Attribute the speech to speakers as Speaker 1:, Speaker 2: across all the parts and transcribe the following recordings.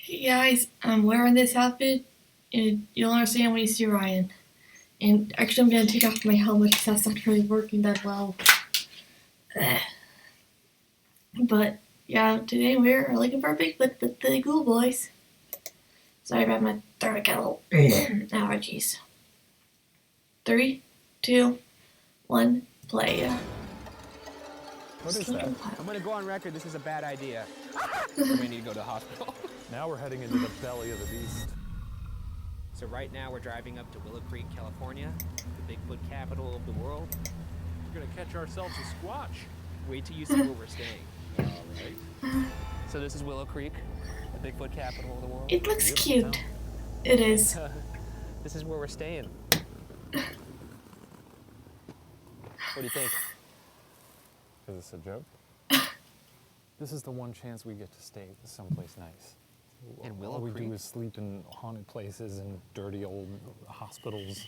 Speaker 1: Hey guys, I'm wearing this outfit, and you'll understand when you see Ryan. And actually, I'm gonna take off my helmet because that's not really working that well. But yeah, today we're looking for a Bigfoot with the Ghoul Boys. Sorry about my throat, I got a little allergies. Three, two, one, play.
Speaker 2: What is that?
Speaker 3: I'm gonna go on record, this is a bad idea. We may need to go to the hospital.
Speaker 2: Now we're heading into the belly of the beast.
Speaker 3: So right now we're driving up to Willow Creek, California, the Bigfoot capital of the world.
Speaker 2: We're gonna catch ourselves a squatch.
Speaker 3: Wait till you see where we're staying.
Speaker 2: All right.
Speaker 3: So this is Willow Creek, the Bigfoot capital of the world.
Speaker 1: It looks
Speaker 2: Beautiful
Speaker 1: cute.
Speaker 2: town.
Speaker 1: It is.
Speaker 3: This is where we're staying. What do you think?
Speaker 2: Is this a joke? This is the one chance we get to stay someplace nice.
Speaker 3: In Willow
Speaker 2: All we
Speaker 3: Creek?
Speaker 2: do is sleep in haunted places and dirty old hospitals.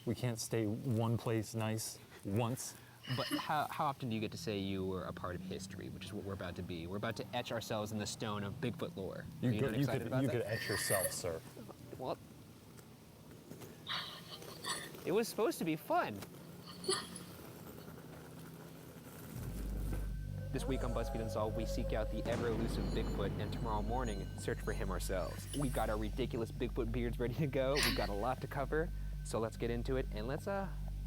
Speaker 2: We can't stay one place nice once.
Speaker 3: But how often do you get to say you were a part of history, which is what we're about to be? We're about to etch ourselves in the stone of Bigfoot lore. Are you not excited about that?
Speaker 2: could etch yourself, sir.
Speaker 3: Well, it was supposed to be fun. This week on Buzzfeed Unsolved, we seek out the ever-elusive Bigfoot, and tomorrow morning, search for him ourselves. We've got our ridiculous Bigfoot beards ready to go. We've got a lot to cover, so let's get into it, and let's, me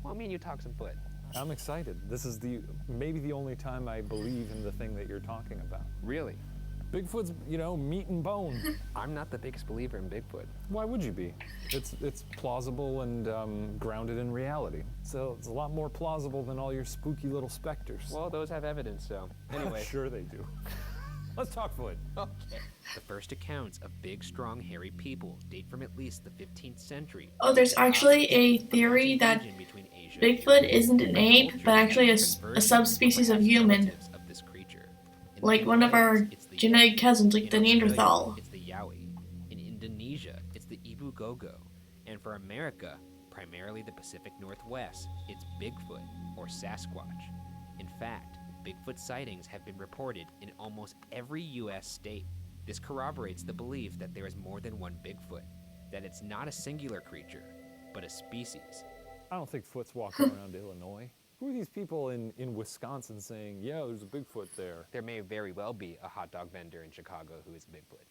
Speaker 3: and you talk some foot.
Speaker 2: I'm excited. This is maybe the only time I believe in the thing that you're talking about.
Speaker 3: Really?
Speaker 2: Bigfoot's, meat and bone.
Speaker 3: I'm not the biggest believer in Bigfoot.
Speaker 2: Why would you be? It's plausible and grounded in reality. So it's a lot more plausible than all your spooky little specters.
Speaker 3: Well, those have evidence, so. Anyway.
Speaker 2: Sure they do. Let's talk foot.
Speaker 3: Okay. The first accounts of big, strong, hairy people date from at least the 15th century.
Speaker 1: Oh, there's actually a theory that Bigfoot isn't an ape, but actually a subspecies of human. Like one of our genetic cousins, like the Neanderthal.
Speaker 3: It's the Yowie. In Indonesia, it's the Ibu Gogo. And for America, primarily the Pacific Northwest, it's Bigfoot or Sasquatch. In fact, Bigfoot sightings have been reported in almost every U.S. state. This corroborates the belief that there is more than one Bigfoot, that it's not a singular creature, but a species.
Speaker 2: I don't think Foot's walking around Illinois. Who are these people in Wisconsin saying, yeah, there's a Bigfoot there?
Speaker 3: There may very well be a hot dog vendor in Chicago who is Bigfoot.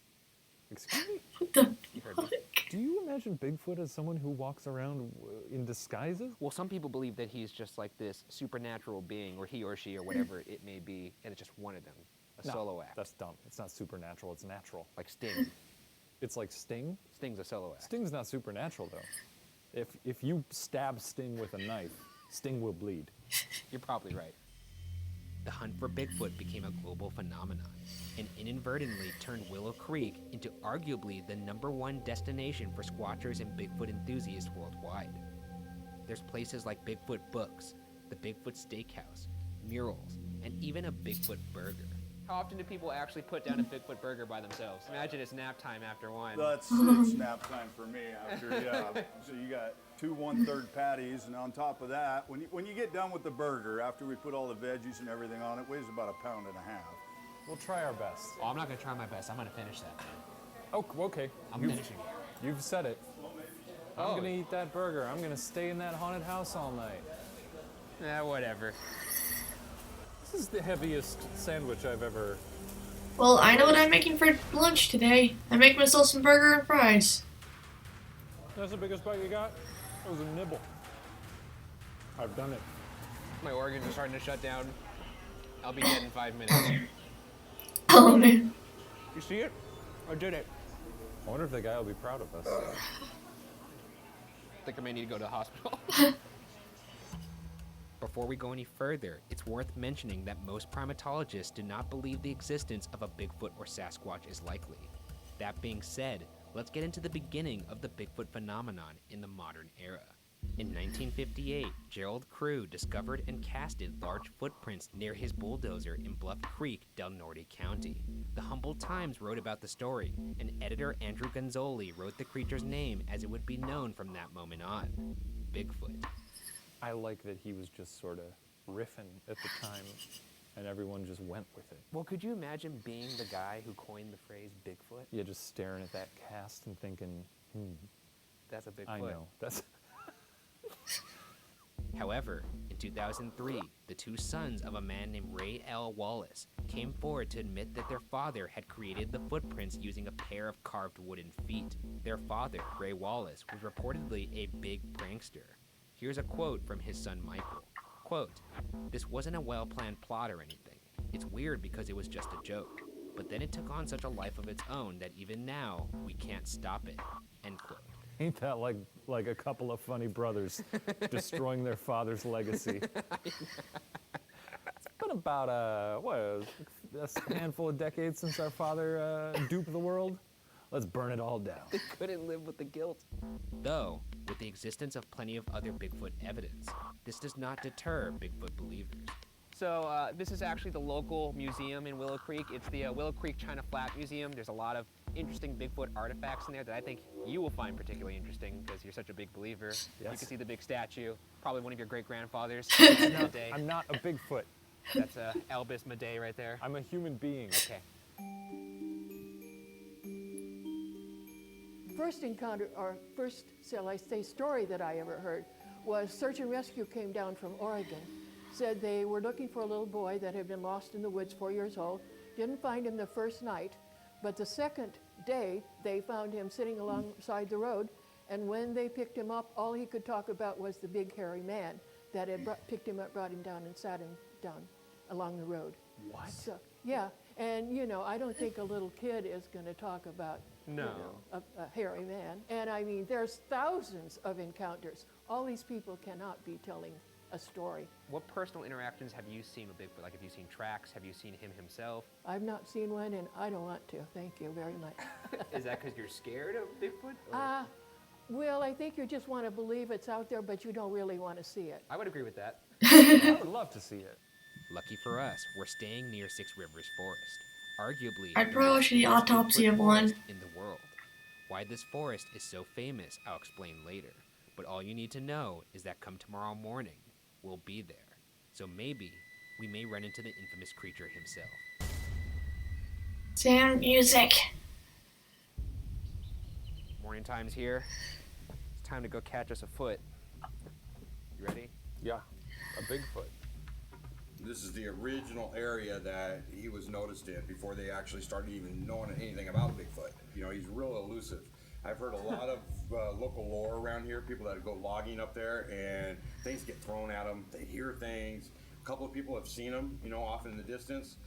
Speaker 2: Excuse me?
Speaker 1: What the
Speaker 3: You heard
Speaker 1: fuck?
Speaker 3: me.
Speaker 2: Do you imagine Bigfoot as someone who walks around in disguises?
Speaker 3: Well, some people believe that he's just like this supernatural being, or he or she, or whatever it may be, and it's just one of them, a solo act.
Speaker 2: That's dumb. It's not supernatural, it's natural.
Speaker 3: Like Sting.
Speaker 2: It's like Sting?
Speaker 3: Sting's a solo act.
Speaker 2: Sting's not supernatural, though. If you stab Sting with a knife, Sting will bleed.
Speaker 3: You're probably right. The hunt for Bigfoot became a global phenomenon and inadvertently turned Willow Creek into arguably the #1 destination for squatchers and Bigfoot enthusiasts worldwide. There's places like Bigfoot Books, the Bigfoot Steakhouse, murals, and even a Bigfoot burger. How often do people actually put down a Bigfoot burger by themselves? Imagine it's nap time after one.
Speaker 4: It's nap time for me after, yeah. So you got 2 1/3 patties, and on top of that, when you get done with the burger, after we put all the veggies and everything on it, weighs about 1.5 pounds.
Speaker 2: We'll try our best.
Speaker 3: Oh, I'm not gonna try my best. I'm gonna finish that.
Speaker 2: Oh, okay.
Speaker 3: I'm finishing.
Speaker 2: You've said it. I'm gonna eat that burger. I'm gonna stay in that haunted house all night.
Speaker 3: Whatever.
Speaker 2: This is the heaviest sandwich I've ever...
Speaker 1: Well, I know what I'm making for lunch today. I make myself some burger and fries.
Speaker 2: That's the biggest bite you got? That was a nibble. I've done it.
Speaker 3: My organs are starting to shut down. I'll be dead in 5 minutes.
Speaker 1: Oh man.
Speaker 3: You see it? I did it.
Speaker 2: I wonder if the guy will be proud of us.
Speaker 3: Think I may need to go to the hospital. Before we go any further, it's worth mentioning that most primatologists do not believe the existence of a Bigfoot or Sasquatch is likely. That being said, let's get into the beginning of the Bigfoot phenomenon in the modern era. In 1958, Gerald Crew discovered and casted large footprints near his bulldozer in Bluff Creek, Del Norte County. The Humboldt Times wrote about the story, and editor Andrew Gonzoli wrote the creature's name as it would be known from that moment on: Bigfoot.
Speaker 2: I like that he was just sort of riffing at the time. and everyone just went with it.
Speaker 3: Well, could you imagine being the guy who coined the phrase Bigfoot?
Speaker 2: Yeah, just staring at that cast and thinking,
Speaker 3: That's a Bigfoot.
Speaker 2: I know. That's
Speaker 3: However, in 2003, the two sons of a man named Ray L. Wallace came forward to admit that their father had created the footprints using a pair of carved wooden feet. Their father, Ray Wallace, was reportedly a big prankster. Here's a quote from his son Michael. Quote, "This wasn't a well-planned plot or anything. It's weird because it was just a joke. But then it took on such a life of its own that even now, we can't stop it." End quote.
Speaker 2: ain't that like a couple of funny brothers destroying their father's legacy? It's been about a handful of decades since our father duped the world. Let's burn it all down.
Speaker 3: They couldn't live with the guilt. Though, with the existence of plenty of other Bigfoot evidence, this does not deter Bigfoot believers.
Speaker 5: So this is actually the local museum in Willow Creek. It's the Willow Creek China Flat Museum. There's a lot of interesting Bigfoot artifacts in there that I think you will find particularly interesting because you're such a big believer.
Speaker 2: Yes.
Speaker 5: You can see the big statue, probably one of your great-grandfathers.
Speaker 2: I'm not a Bigfoot.
Speaker 5: That's Elvis Madej right there.
Speaker 2: I'm a human being.
Speaker 5: Okay.
Speaker 6: First encounter, or first, shall I say, story that I ever heard was search and rescue came down from Oregon. Said they were looking for a little boy that had been lost in the woods, 4 years old. Didn't find him the first night, but the second day they found him sitting alongside the road, and when they picked him up, all he could talk about was the big hairy man that had picked him up, brought him down, and sat him down along the road.
Speaker 2: What?
Speaker 6: So, yeah, and you know, I don't think a little kid is going to talk about you
Speaker 5: No.
Speaker 6: know, a hairy man. And I mean, there's thousands of encounters. All these people cannot be telling a story.
Speaker 5: What personal interactions have you seen with Bigfoot? Like, have you seen tracks? Have you seen him himself?
Speaker 6: I've not seen one, and I don't want to. Thank you very much.
Speaker 5: Is that because you're scared of Bigfoot? or-
Speaker 6: Well, I think you just want to believe it's out there, but you don't really want to see it.
Speaker 5: I would agree with that.
Speaker 2: I would love to see it.
Speaker 3: Lucky for us, we're staying near Six Rivers Forest, arguably
Speaker 1: I'd
Speaker 3: the
Speaker 1: probably
Speaker 3: most
Speaker 1: watch the
Speaker 3: famous
Speaker 1: autopsy
Speaker 3: Bigfoot
Speaker 1: of one.
Speaker 3: forest in the world. Why this forest is so famous, I'll explain later. But all you need to know is that come tomorrow morning, we'll be there. So maybe we may run into the infamous creature himself.
Speaker 1: Sound music.
Speaker 5: Morning time's here. It's time to go catch us a foot. You ready?
Speaker 2: Yeah, a Bigfoot.
Speaker 7: This is the original area that he was noticed in before they actually started even knowing anything about Bigfoot. You know, he's real elusive. I've heard a lot of local lore around here, people that go logging up there and things get thrown at them. They hear things. A couple of people have seen them, you know, off in the distance,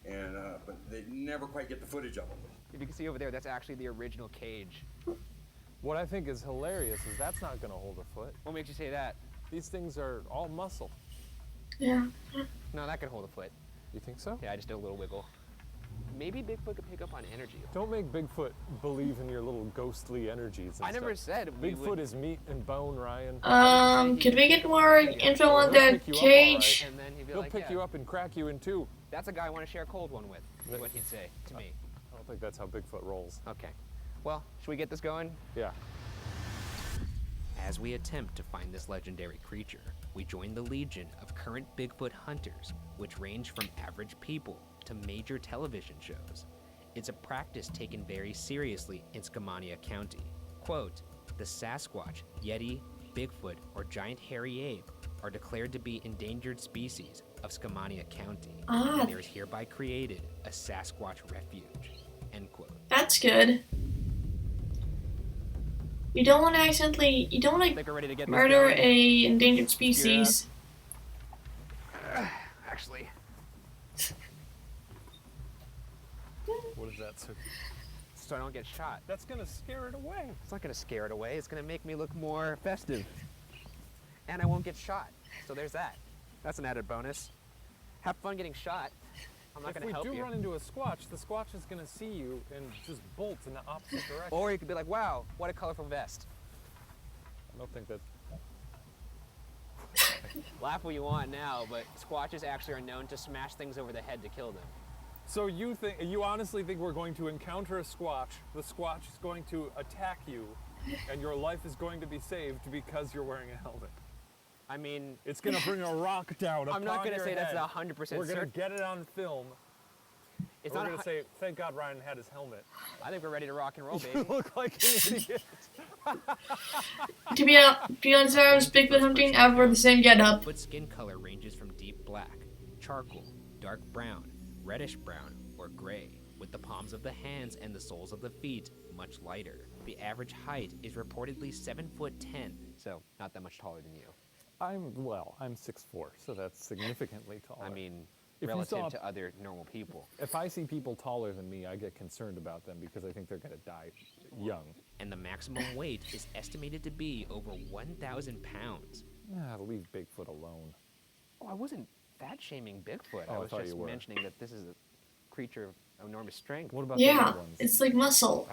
Speaker 7: and but they never quite get the footage of them.
Speaker 5: If you can see over there, that's actually the original cage.
Speaker 2: What I think is hilarious is that's not going to hold a foot.
Speaker 5: What makes you say that?
Speaker 2: These things are all muscle.
Speaker 1: Yeah.
Speaker 5: No, that could hold a foot.
Speaker 2: You think so?
Speaker 5: Yeah, I just did a little wiggle. Maybe Bigfoot could pick up on energy.
Speaker 2: Don't make Bigfoot believe in your little ghostly energies and
Speaker 5: I never
Speaker 2: stuff.
Speaker 5: said we
Speaker 2: Bigfoot
Speaker 5: would,
Speaker 2: is meat and bone, Ryan.
Speaker 1: Could we get more info on
Speaker 2: He'll
Speaker 1: that
Speaker 2: pick you up
Speaker 1: cage?
Speaker 5: and then he'd be
Speaker 2: He'll
Speaker 5: like,
Speaker 2: pick
Speaker 5: yeah,
Speaker 2: you up and crack you in two.
Speaker 5: that's a guy I want to share a cold one with, is what he'd say to me.
Speaker 2: I don't think that's how Bigfoot rolls.
Speaker 5: Okay. Well, should we get this going?
Speaker 2: Yeah.
Speaker 3: As we attempt to find this legendary creature, we join the legion of current Bigfoot hunters, which range from average people to major television shows. It's a practice taken very seriously in Skamania County. Quote, the Sasquatch, Yeti, Bigfoot, or giant hairy ape are declared to be endangered species of Skamania County,
Speaker 1: Ah.
Speaker 3: and there is hereby created a Sasquatch refuge. End quote.
Speaker 1: That's good. You don't want to accidentally, you don't
Speaker 5: I
Speaker 1: want
Speaker 5: think we're ready to
Speaker 1: to
Speaker 5: get this
Speaker 1: murder
Speaker 5: going.
Speaker 1: a endangered species.
Speaker 5: Actually,
Speaker 2: What is that?
Speaker 5: so I don't get shot.
Speaker 2: That's gonna scare it away.
Speaker 5: It's not going to scare it away. It's going to make me look more festive. And I won't get shot. So there's that. That's an added bonus. Have fun getting shot. I'm not
Speaker 2: If
Speaker 5: going to
Speaker 2: we
Speaker 5: help
Speaker 2: do
Speaker 5: you.
Speaker 2: run into a Squatch, the Squatch is gonna see you and just bolt in the opposite direction.
Speaker 5: Or you could be like, wow, what a colorful vest.
Speaker 2: I don't think that.
Speaker 5: Laugh what you want now, but Squatches actually are known to smash things over the head to kill them.
Speaker 2: So you honestly think we're going to encounter a Squatch, the Squatch is going to attack you, and your life is going to be saved because you're wearing a helmet?
Speaker 5: I mean,
Speaker 2: It's gonna bring a rock down upon
Speaker 5: I'm not gonna
Speaker 2: your
Speaker 5: say that's
Speaker 2: head.
Speaker 5: 100%
Speaker 2: We're gonna
Speaker 5: certain.
Speaker 2: get it on film.
Speaker 5: It's
Speaker 2: We're
Speaker 5: not.
Speaker 2: gonna say, thank God Ryan had his helmet.
Speaker 5: I think we're ready to rock and roll, baby.
Speaker 2: You look like an idiot.
Speaker 1: To be honest, I was Bigfoot hunting. I wore the same getup.
Speaker 3: Bigfoot skin color ranges from deep black, charcoal, dark brown, reddish brown, or gray, with the palms of the hands and the soles of the feet much lighter. The average height is reportedly 7'10",
Speaker 5: So not that much taller than you.
Speaker 2: I'm 6'4", so that's significantly taller.
Speaker 5: I mean,
Speaker 2: If you
Speaker 5: relative
Speaker 2: saw-
Speaker 5: to other normal people.
Speaker 2: If I see people taller than me, I get concerned about them because I think they're gonna die young.
Speaker 3: and the maximum weight is estimated to be over 1,000 pounds.
Speaker 2: Leave Bigfoot alone.
Speaker 5: Oh, I wasn't fat shaming Bigfoot.
Speaker 2: Oh,
Speaker 5: I
Speaker 2: I
Speaker 5: was
Speaker 2: thought
Speaker 5: just
Speaker 2: you were.
Speaker 5: mentioning that this is a creature of enormous strength.
Speaker 2: What about the
Speaker 1: Yeah,
Speaker 2: little ones?
Speaker 1: it's like muscle.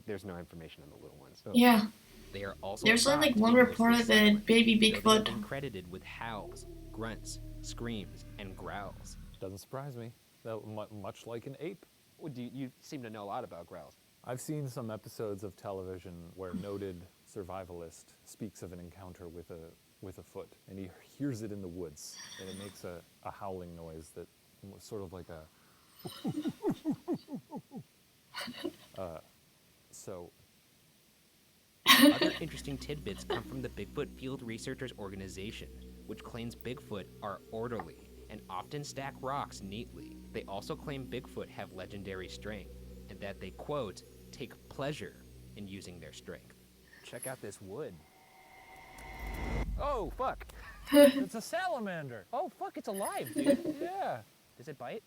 Speaker 5: There's no information on the little ones.
Speaker 1: Yeah,
Speaker 3: They are also
Speaker 1: there's only
Speaker 3: thought
Speaker 1: like
Speaker 3: to
Speaker 1: one
Speaker 3: be
Speaker 1: report
Speaker 3: mostly
Speaker 1: of a
Speaker 3: silent,
Speaker 1: baby
Speaker 3: though they have
Speaker 1: Bigfoot.
Speaker 3: been credited with howls, grunts, screams, and growls.
Speaker 2: Doesn't surprise me. That much like an ape.
Speaker 5: Well, you seem to know a lot about growls.
Speaker 2: I've seen some episodes of television where noted survivalist speaks of an encounter with a foot, and he hears it in the woods, and it makes a howling noise that was sort of like a. So
Speaker 3: Other interesting tidbits come from the Bigfoot Field Researchers Organization, which claims Bigfoot are orderly and often stack rocks neatly. They also claim Bigfoot have legendary strength, and that they, quote, take pleasure in using their strength.
Speaker 5: Check out this wood. Oh, fuck.
Speaker 2: it's a salamander.
Speaker 5: Oh, fuck, it's alive, dude.
Speaker 2: Yeah,
Speaker 5: Does it bite?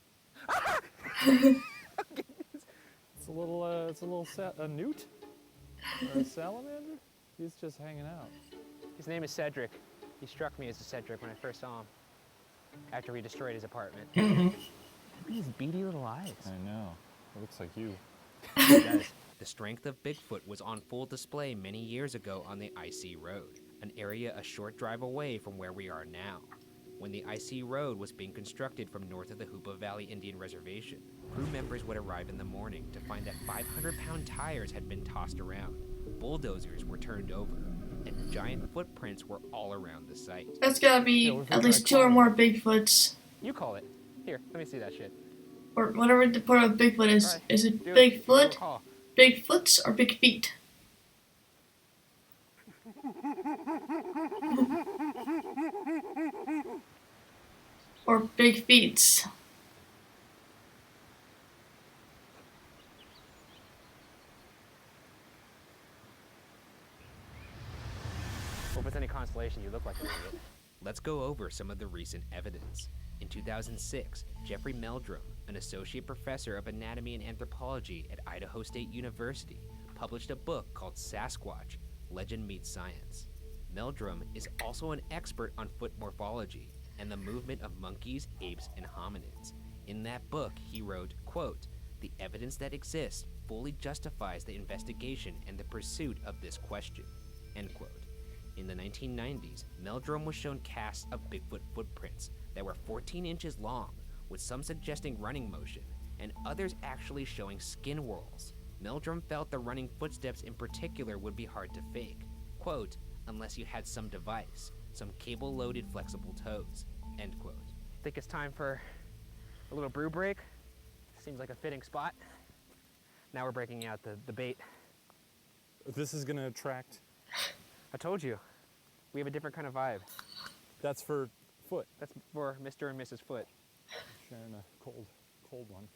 Speaker 2: it's a little a newt or a salamander. He's just hanging out.
Speaker 5: His name is Cedric. He struck me as a Cedric when I first saw him, after we destroyed his apartment. Look at his beady little eyes.
Speaker 2: I know. It looks like you.
Speaker 5: He does.
Speaker 3: The strength of Bigfoot was on full display many years ago on the IC Road, an area a short drive away from where we are now. When the IC Road was being constructed from north of the Hoopa Valley Indian Reservation, crew members would arrive in the morning to find that 500-pound tires had been tossed around, bulldozers were turned over, and giant footprints were all around the site.
Speaker 1: That's gotta be at least 2 or more Bigfoots.
Speaker 5: You call it. Here, let me see that shit.
Speaker 1: Or whatever the part of Bigfoot is.
Speaker 5: All right,
Speaker 1: Is it
Speaker 5: do
Speaker 1: Bigfoot,
Speaker 5: Call.
Speaker 1: Bigfoots, or Big Feet? Or Big Feets.
Speaker 5: Well, if it's any consolation, you look like an idiot.
Speaker 3: Let's go over some of the recent evidence. In 2006, Jeffrey Meldrum, an associate professor of anatomy and anthropology at Idaho State University, published a book called Sasquatch: Legend Meets Science. Meldrum is also an expert on foot morphology and the movement of monkeys, apes, and hominids. In that book, he wrote, quote, "The evidence that exists fully justifies the investigation and the pursuit of this question," end quote. In the 1990s, Meldrum was shown casts of Bigfoot footprints that were 14 inches long, with some suggesting running motion, and others actually showing skin whorls. Meldrum felt the running footsteps in particular would be hard to fake, quote, "unless you had some device, some cable-loaded flexible toes," end quote.
Speaker 5: Think it's time for a little brew break. Seems like a fitting spot. Now we're breaking out the bait.
Speaker 2: This is gonna attract.
Speaker 5: I told you, we have a different kind of vibe.
Speaker 2: That's for foot.
Speaker 5: That's for Mr. and Mrs. Foot,
Speaker 2: Sharing a cold one.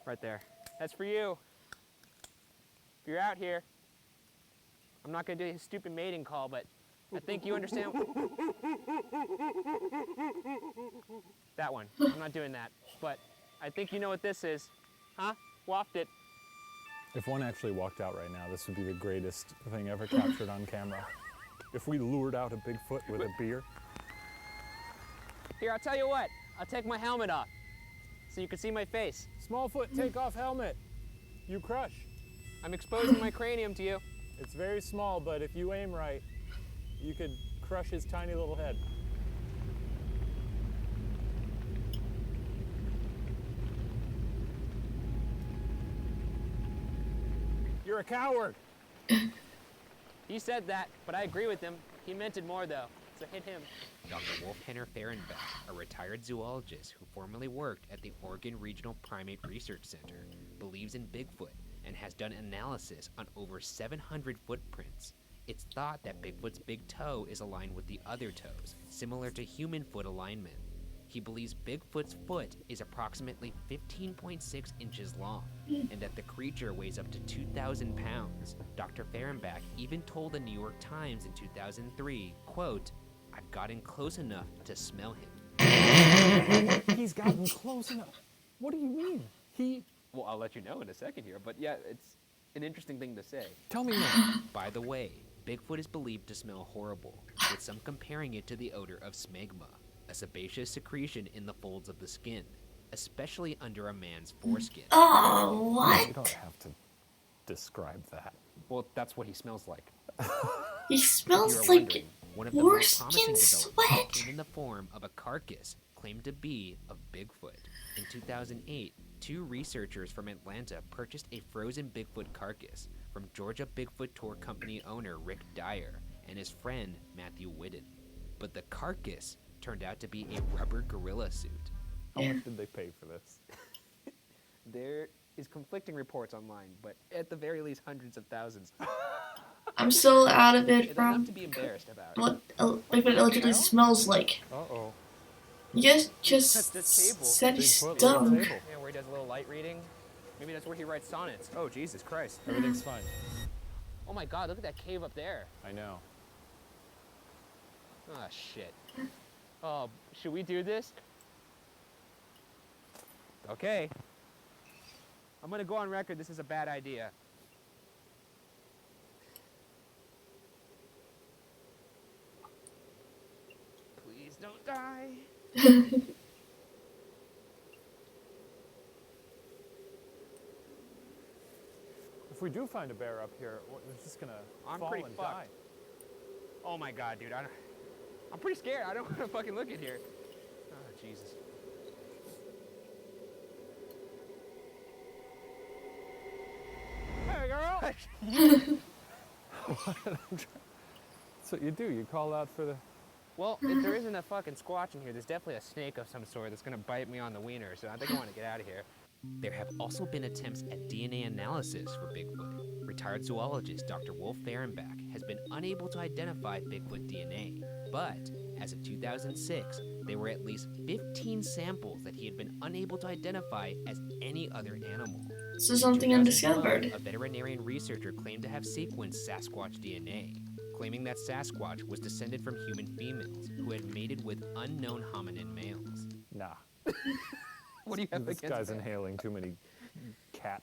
Speaker 5: right there. That's for you. If you're out here, I'm not gonna do his stupid mating call, but I think you understand. That one, I'm not doing that. But I think you know what this is. Huh? Waft it.
Speaker 2: If one actually walked out right now, this would be the greatest thing ever captured on camera. If we lured out a Bigfoot with a beer.
Speaker 5: Here, I'll tell you what. I'll take my helmet off so you can see my face.
Speaker 2: Smallfoot, take off helmet. You crush.
Speaker 5: I'm exposing my cranium to you.
Speaker 2: It's very small, but if you aim right, you could crush his tiny little head. You're a coward.
Speaker 5: He said that, but I agree with him. He meant it more though, so hit him.
Speaker 3: Dr. Wolfhenner Fehrenbach, a retired zoologist who formerly worked at the Oregon Regional Primate Research Center, believes in Bigfoot and has done analysis on over 700 footprints. It's thought that Bigfoot's big toe is aligned with the other toes, similar to human foot alignment. He believes Bigfoot's foot is approximately 15.6 inches long, and that the creature weighs up to 2,000 pounds. Dr. Fehrenbach even told the New York Times in 2003, quote, "I've gotten close enough to smell him."
Speaker 2: He's gotten close enough. What do you mean?
Speaker 5: Well, I'll let you know in a second here, but yeah, it's an interesting thing to say.
Speaker 2: Tell me more.
Speaker 3: By the way, Bigfoot is believed to smell horrible, with some comparing it to the odor of smegma, a sebaceous secretion in the folds of the skin, especially under a man's foreskin.
Speaker 1: Oh,
Speaker 2: You
Speaker 1: what?
Speaker 2: don't have to describe that.
Speaker 5: Well, that's what he smells like.
Speaker 1: He
Speaker 3: If
Speaker 1: smells
Speaker 3: you're
Speaker 1: like
Speaker 3: wondering, one of the more
Speaker 1: foreskin
Speaker 3: promising developments
Speaker 1: sweat.
Speaker 3: came in the form of a carcass claimed to be of Bigfoot. In 2008, 2 researchers from Atlanta purchased a frozen Bigfoot carcass from Georgia Bigfoot Tour Company owner Rick Dyer and his friend Matthew Whitten. But the carcass turned out to be a rubber gorilla suit.
Speaker 2: How
Speaker 1: Yeah.
Speaker 2: much did they pay for this?
Speaker 5: There is conflicting reports online, but at the very least hundreds of thousands.
Speaker 1: I'm still out of it
Speaker 5: It's enough
Speaker 1: from
Speaker 5: to be embarrassed about.
Speaker 1: what Bigfoot allegedly smells like.
Speaker 2: Uh-oh.
Speaker 1: You guys
Speaker 5: That's
Speaker 1: just
Speaker 5: this table.
Speaker 1: said he
Speaker 2: Bigfoot, little
Speaker 1: stunk.
Speaker 2: table.
Speaker 5: Yeah, where he does a little light reading. Maybe that's where he writes sonnets. Oh, Jesus Christ.
Speaker 2: Everything's fine.
Speaker 5: Oh my God, look at that cave up there.
Speaker 2: I know.
Speaker 5: Ah, shit. Oh, should we do this? Okay. I'm gonna go on record, this is a bad idea. Please don't die.
Speaker 2: If we do find a bear up here, it's just gonna
Speaker 5: I'm
Speaker 2: fall
Speaker 5: pretty
Speaker 2: and
Speaker 5: fucked.
Speaker 2: die.
Speaker 5: Oh my God, dude, I'm pretty scared. I don't wanna fucking look in here. Oh, Jesus. Hey, girl!
Speaker 2: That's what you do. You call out for the...
Speaker 5: Well, if there isn't a fucking squatch in here, there's definitely a snake of some sort that's gonna bite me on the wiener, so I think I wanna get out of here.
Speaker 3: There have also been attempts at DNA analysis for Bigfoot. Retired zoologist Dr. Wolf Fehrenbach has been unable to identify Bigfoot DNA, but as of 2006, there were at least 15 samples that he had been unable to identify as any other animal.
Speaker 1: So something
Speaker 3: In 2012,
Speaker 1: undiscovered.
Speaker 3: A veterinarian researcher claimed to have sequenced Sasquatch DNA, claiming that Sasquatch was descended from human females who had mated with unknown hominin males.
Speaker 2: Nah.
Speaker 5: What do you have
Speaker 2: This
Speaker 5: against
Speaker 2: guy's
Speaker 5: that?
Speaker 2: inhaling too many cat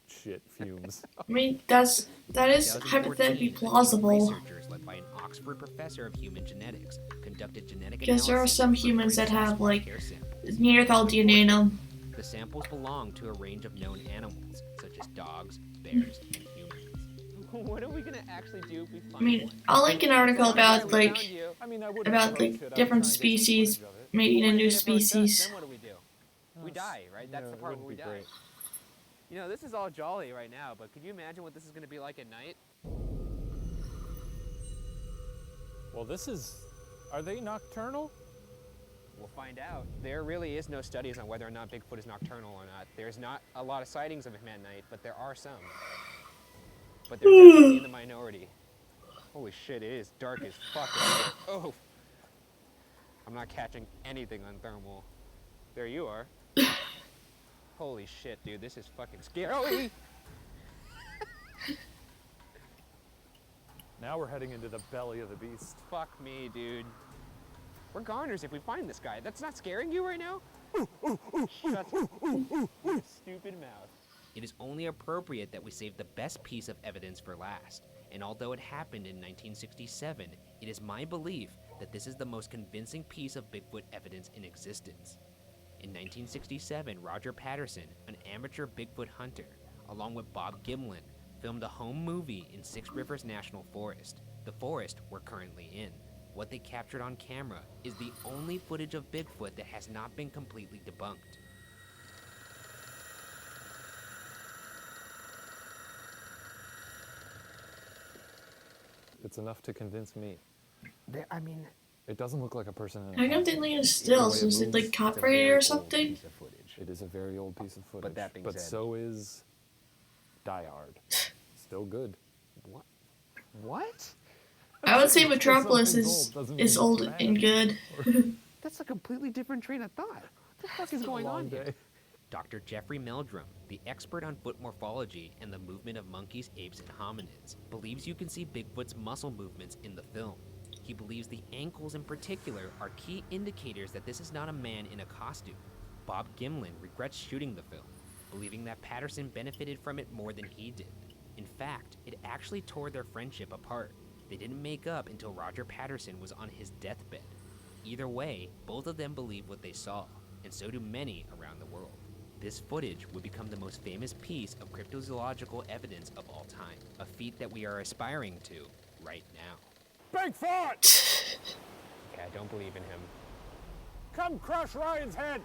Speaker 2: shit fumes.
Speaker 1: I mean, that is
Speaker 3: 2014,
Speaker 1: hypothetically
Speaker 3: a team of
Speaker 1: plausible.
Speaker 3: Researchers led by an Oxford professor of human genetics conducted genetic
Speaker 1: Because there are
Speaker 3: analysis
Speaker 1: some
Speaker 3: of
Speaker 1: humans that
Speaker 3: recent
Speaker 1: have, like,
Speaker 3: hair samples.
Speaker 1: Neanderthal DNA in them.
Speaker 3: The samples belong to a range of known animals, such as dogs, bears, and humans.
Speaker 5: What are we gonna actually do if we find
Speaker 1: I mean,
Speaker 5: one?
Speaker 1: I'll link an article about,
Speaker 5: We found
Speaker 1: like,
Speaker 5: you.
Speaker 2: I mean, I wouldn't
Speaker 1: about,
Speaker 2: approach
Speaker 1: like,
Speaker 2: it. I would
Speaker 1: different
Speaker 2: try and get some
Speaker 1: species
Speaker 2: footage of it.
Speaker 1: mating a
Speaker 5: What
Speaker 1: new
Speaker 5: if it approached us?
Speaker 1: species.
Speaker 5: Then what do we do? We die, right? That's
Speaker 2: Yeah,
Speaker 5: the
Speaker 2: it
Speaker 5: part where
Speaker 2: wouldn't
Speaker 5: we
Speaker 2: be
Speaker 5: die.
Speaker 2: great.
Speaker 5: You know, this is all jolly right now, but could you imagine what this is gonna be like at night?
Speaker 2: Well, this is... Are they nocturnal?
Speaker 5: We'll find out. There really is no studies on whether or not Bigfoot is nocturnal or not. There's not a lot of sightings of him at night, but there are some. But they're definitely in the minority. Holy shit, it is dark as fuck out here. Oh! I'm not catching anything on thermal. There you are. Holy shit, dude, this is fucking scary.
Speaker 2: Now we're heading into the belly of the beast.
Speaker 5: Fuck me, dude. We're goners if we find this guy. That's not scaring you right now? Shut your stupid mouth.
Speaker 3: It is only appropriate that we save the best piece of evidence for last. And although it happened in 1967, it is my belief that this is the most convincing piece of Bigfoot evidence in existence. In 1967, Roger Patterson, an amateur Bigfoot hunter, along with Bob Gimlin, filmed a home movie in Six Rivers National Forest, the forest we're currently in. What they captured on camera is the only footage of Bigfoot that has not been completely debunked.
Speaker 2: It's enough to convince me.
Speaker 5: I mean,
Speaker 2: It doesn't look like a person in a
Speaker 1: I don't
Speaker 2: costume.
Speaker 1: think it's still.
Speaker 2: The way
Speaker 1: So
Speaker 2: it
Speaker 1: is it
Speaker 2: moves,
Speaker 1: like
Speaker 2: it's a
Speaker 1: copyrighted
Speaker 5: very
Speaker 1: or
Speaker 5: old
Speaker 1: something?
Speaker 5: piece of footage.
Speaker 2: It is a very old piece of footage.
Speaker 5: that being
Speaker 2: but
Speaker 5: said-
Speaker 2: so is Die Hard. Still good.
Speaker 5: What? What?
Speaker 1: I would say
Speaker 2: Just 'cause
Speaker 1: Metropolis
Speaker 2: something's
Speaker 1: is
Speaker 2: old doesn't mean
Speaker 1: is
Speaker 2: it's
Speaker 1: old
Speaker 2: bad.
Speaker 1: and good.
Speaker 5: That's a completely different train of thought. What the fuck is going
Speaker 2: Long
Speaker 5: on here?
Speaker 2: day.
Speaker 3: Dr. Jeffrey Meldrum, the expert on foot morphology and the movement of monkeys, apes, and hominids, believes you can see Bigfoot's muscle movements in the film. He believes the ankles in particular are key indicators that this is not a man in a costume. Bob Gimlin regrets shooting the film, believing that Patterson benefited from it more than he did. In fact, it actually tore their friendship apart. They didn't make up until Roger Patterson was on his deathbed. Either way, both of them believe what they saw, and so do many around the world. This footage would become the most famous piece of cryptozoological evidence of all time, a feat that we are aspiring to right now.
Speaker 2: Bigfoot!
Speaker 5: Okay, I don't believe in him.
Speaker 2: Come crush Ryan's head!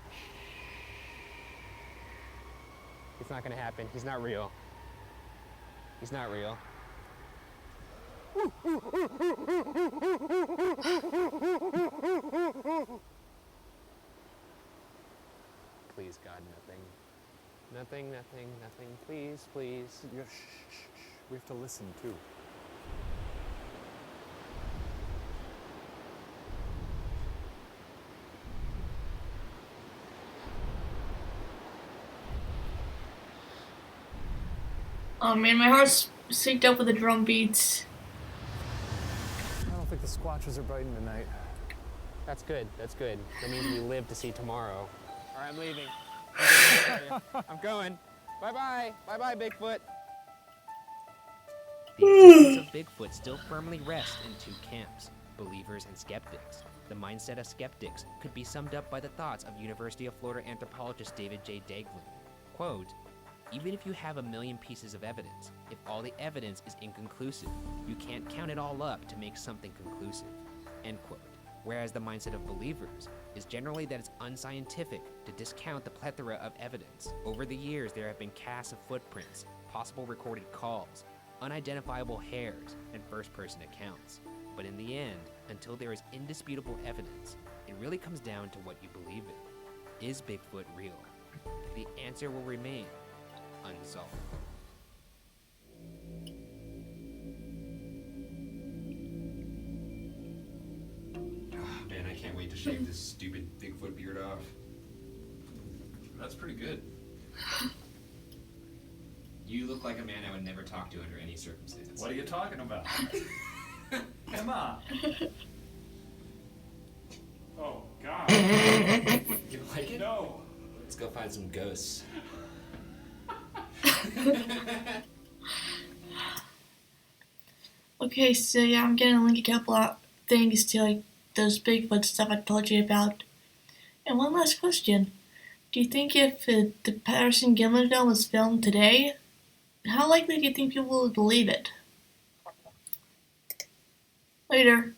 Speaker 5: It's not gonna happen. He's not real. He's not real. Please, God, nothing. Nothing, nothing, nothing. Please, please.
Speaker 2: Yeah, shh. We have to listen too.
Speaker 1: Oh man, my heart's synced up with the drum beats.
Speaker 2: I don't think the squatches are biting tonight.
Speaker 5: That's good. That's good. That means we live to see tomorrow. All right, I'm leaving. I'm going. Bye-bye. Bye-bye, Bigfoot.
Speaker 3: The existence of Bigfoot still firmly rests in two camps, believers and skeptics. The mindset of skeptics could be summed up by the thoughts of University of Florida anthropologist David J. Daglin. Quote, even if you have 1,000,000 pieces of evidence, if all the evidence is inconclusive, you can't count it all up to make something conclusive. End quote. Whereas the mindset of believers is generally that it's unscientific to discount the plethora of evidence. Over the years, there have been casts of footprints, possible recorded calls, unidentifiable hairs, and first-person accounts. But in the end, until there is indisputable evidence, it really comes down to what you believe in. Is Bigfoot real? The answer will remain unsolved.
Speaker 8: Oh, man, I can't wait to shave this stupid Bigfoot beard off. That's pretty good. You look like a man I would never talk to under any circumstance.
Speaker 9: What are you talking about? Come on. Oh, God.
Speaker 8: You like it?
Speaker 9: No.
Speaker 8: Let's go find some ghosts.
Speaker 1: Okay, so yeah, I'm gonna link a couple of things to like those Bigfoot stuff I told you about. And one last question: do you think if the Patterson Gimlin film was filmed today, how likely do you think people would believe it? Later.